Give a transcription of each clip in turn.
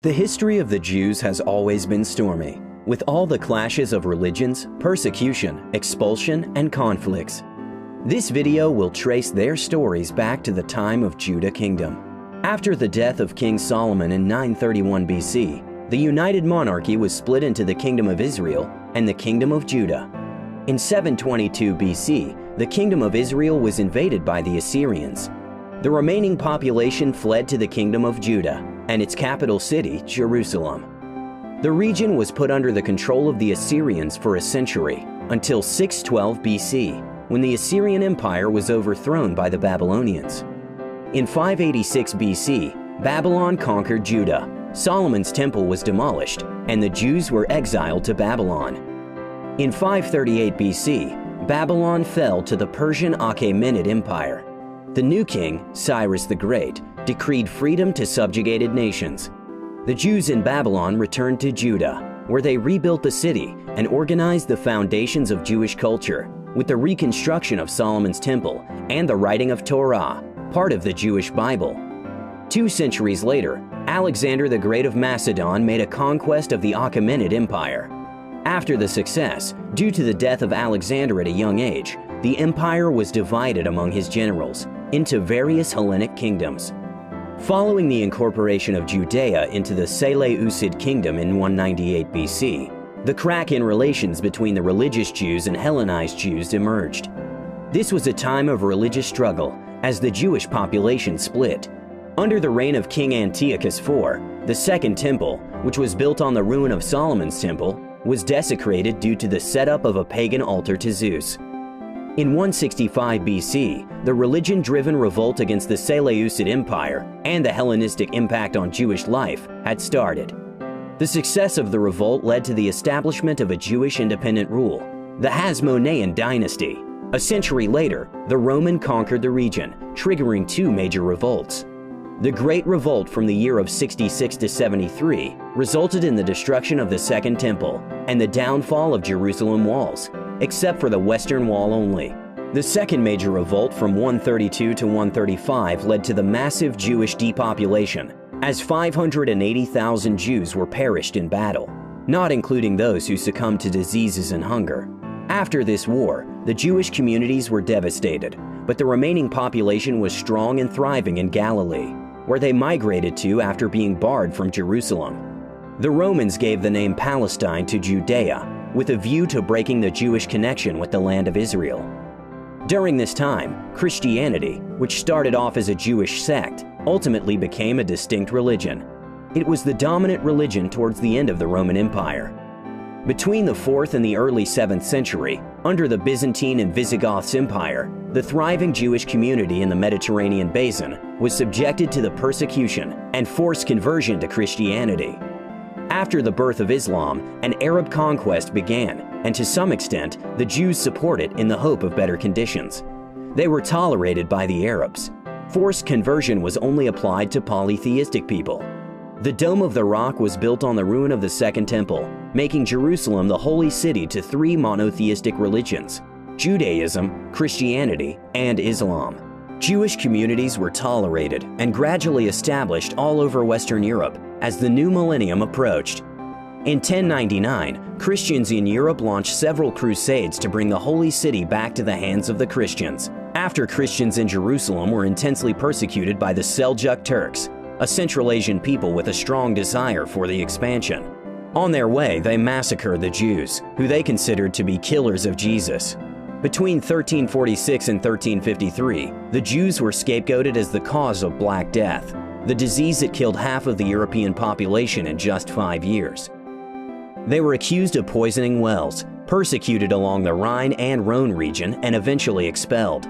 The history of the Jews has always been stormy, with all the clashes of religions, persecution, expulsion, and conflicts. This video will trace their stories back to the time of Judah Kingdom. After the death of King Solomon in 931 BC, the united monarchy was split into the Kingdom of Israel and the Kingdom of Judah. In 722 BC, the Kingdom of Israel was invaded by the Assyrians. The remaining population fled to the Kingdom of Judah and its capital city, Jerusalem. The region was put under the control of the Assyrians for a century, until 612 BC, when the Assyrian Empire was overthrown by the Babylonians. In 586 BC, Babylon conquered Judah, Solomon's temple was demolished, and the Jews were exiled to Babylon. In 538 BC, Babylon fell to the Persian Achaemenid Empire. The new king, Cyrus the Great, decreed freedom to subjugated nations. The Jews in Babylon returned to Judah, where they rebuilt the city and organized the foundations of Jewish culture with the reconstruction of Solomon's temple and the writing of Torah, part of the Jewish Bible. 2 centuries later, Alexander the Great of Macedon made a conquest of the Achaemenid Empire. After the success, due to the death of Alexander at a young age, the empire was divided among his generals into various Hellenic kingdoms. Following the incorporation of Judea into the Seleucid kingdom in 198 BC, the crack in relations between the religious Jews and Hellenized Jews emerged. This was a time of religious struggle as the Jewish population split. Under the reign of King Antiochus IV, the Second Temple, which was built on the ruin of Solomon's temple, was desecrated due to the setup of a pagan altar to Zeus. In 165 BC, the religion-driven revolt against the Seleucid Empire and the Hellenistic impact on Jewish life had started. The success of the revolt led to the establishment of a Jewish independent rule, the Hasmonean dynasty. A century later, the Roman conquered the region, triggering 2 major revolts. The Great Revolt from the year of 66 to 73 resulted in the destruction of the Second Temple and the downfall of Jerusalem walls, except for the Western Wall only. The second major revolt from 132 to 135 led to the massive Jewish depopulation, as 580,000 Jews were perished in battle, not including those who succumbed to diseases and hunger. After this war, the Jewish communities were devastated, but the remaining population was strong and thriving in Galilee, where they migrated to after being barred from Jerusalem. The Romans gave the name Palestine to Judea, with a view to breaking the Jewish connection with the land of Israel. During this time, Christianity, which started off as a Jewish sect, ultimately became a distinct religion. It was the dominant religion towards the end of the Roman Empire. Between the 4th and the early 7th century, under the Byzantine and Visigoths Empire, the thriving Jewish community in the Mediterranean basin was subjected to the persecution and forced conversion to Christianity. After the birth of Islam, an Arab conquest began, and to some extent, the Jews supported it in the hope of better conditions. They were tolerated by the Arabs. Forced conversion was only applied to polytheistic people. The Dome of the Rock was built on the ruin of the Second Temple, making Jerusalem the holy city to 3 monotheistic religions: Judaism, Christianity, and Islam. Jewish communities were tolerated and gradually established all over Western Europe as the new millennium approached. In 1099, Christians in Europe launched several crusades to bring the holy city back to the hands of the Christians, after Christians in Jerusalem were intensely persecuted by the Seljuk Turks, a Central Asian people with a strong desire for the expansion. On their way, they massacred the Jews, who they considered to be killers of Jesus. Between 1346 and 1353, the Jews were scapegoated as the cause of Black Death, the disease that killed half of the European population in just 5 years. They were accused of poisoning wells, persecuted along the Rhine and Rhone region, and eventually expelled.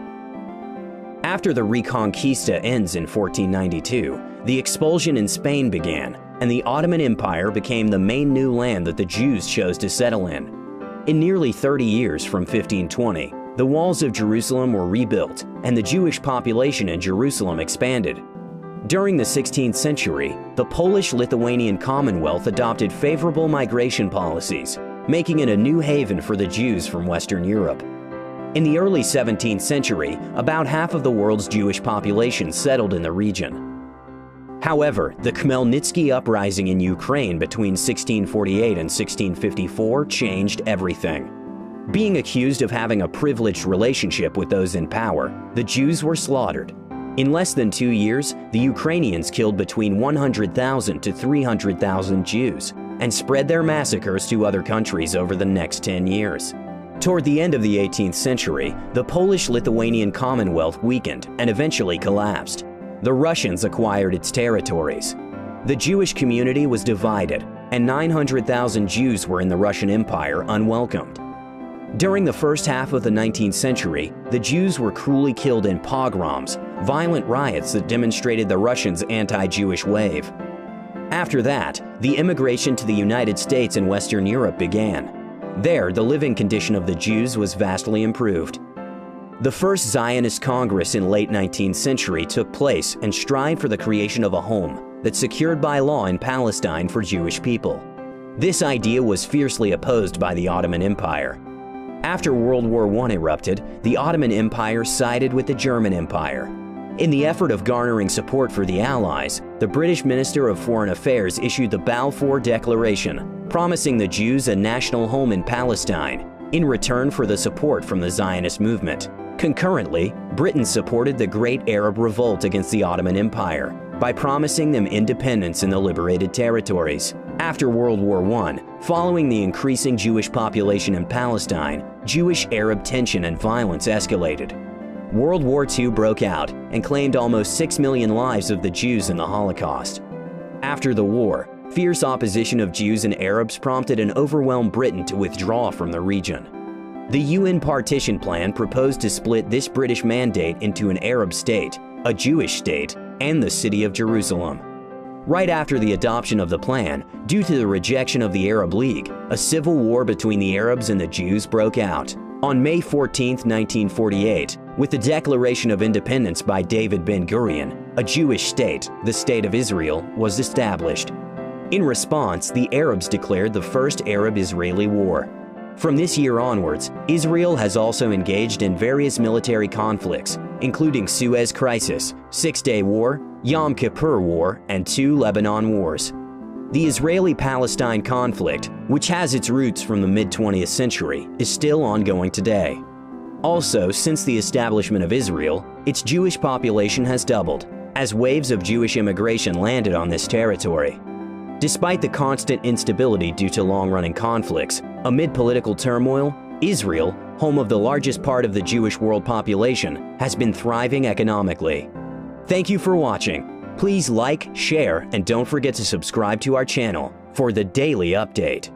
After the Reconquista ends in 1492, the expulsion in Spain began, and the Ottoman Empire became the main new land that the Jews chose to settle in. In nearly 30 years from 1520, the walls of Jerusalem were rebuilt, and the Jewish population in Jerusalem expanded. During the 16th century, the Polish-Lithuanian Commonwealth adopted favorable migration policies, making it a new haven for the Jews from Western Europe. In the early 17th century, about half of the world's Jewish population settled in the region. However, the Khmelnytsky uprising in Ukraine between 1648 and 1654 changed everything. Being accused of having a privileged relationship with those in power, the Jews were slaughtered. In less than 2 years, the Ukrainians killed between 100,000 to 300,000 Jews and spread their massacres to other countries over the next 10 years. Toward the end of the 18th century, the Polish-Lithuanian Commonwealth weakened and eventually collapsed. The Russians acquired its territories. The Jewish community was divided, and 900,000 Jews were in the Russian Empire unwelcomed. During the first half of the 19th century, the Jews were cruelly killed in pogroms, violent riots that demonstrated the Russians' anti-Jewish wave. After that, the immigration to the United States and Western Europe began. There, the living condition of the Jews was vastly improved. The first Zionist Congress in late 19th century took place and strived for the creation of a home that's secured by law in Palestine for Jewish people. This idea was fiercely opposed by the Ottoman Empire. After World War I erupted, the Ottoman Empire sided with the German Empire. In the effort of garnering support for the Allies, the British Minister of Foreign Affairs issued the Balfour Declaration, promising the Jews a national home in Palestine, in return for the support from the Zionist movement. Concurrently, Britain supported the Great Arab Revolt against the Ottoman Empire by promising them independence in the liberated territories. After World War I, following the increasing Jewish population in Palestine, Jewish-Arab tension and violence escalated. World War II broke out and claimed almost 6 million lives of the Jews in the Holocaust. After the war, fierce opposition of Jews and Arabs prompted an overwhelmed Britain to withdraw from the region. The UN partition plan proposed to split this British mandate into an Arab state, a Jewish state, and the city of Jerusalem. Right after the adoption of the plan, due to the rejection of the Arab League, a civil war between the Arabs and the Jews broke out. On May 14, 1948, with the Declaration of Independence by David Ben-Gurion, a Jewish state, the State of Israel, was established. In response, the Arabs declared the First Arab-Israeli War. From this year onwards, Israel has also engaged in various military conflicts, including Suez Crisis, Six-Day War, Yom Kippur War, and 2 Lebanon Wars. The Israeli-Palestine conflict, which has its roots from the mid-20th century, is still ongoing today. Also, since the establishment of Israel, its Jewish population has doubled, as waves of Jewish immigration landed on this territory. Despite the constant instability due to long-running conflicts, amid political turmoil, Israel, home of the largest part of the Jewish world population, has been thriving economically. Thank you for watching. Please like, share, and don't forget to subscribe to our channel for the daily update.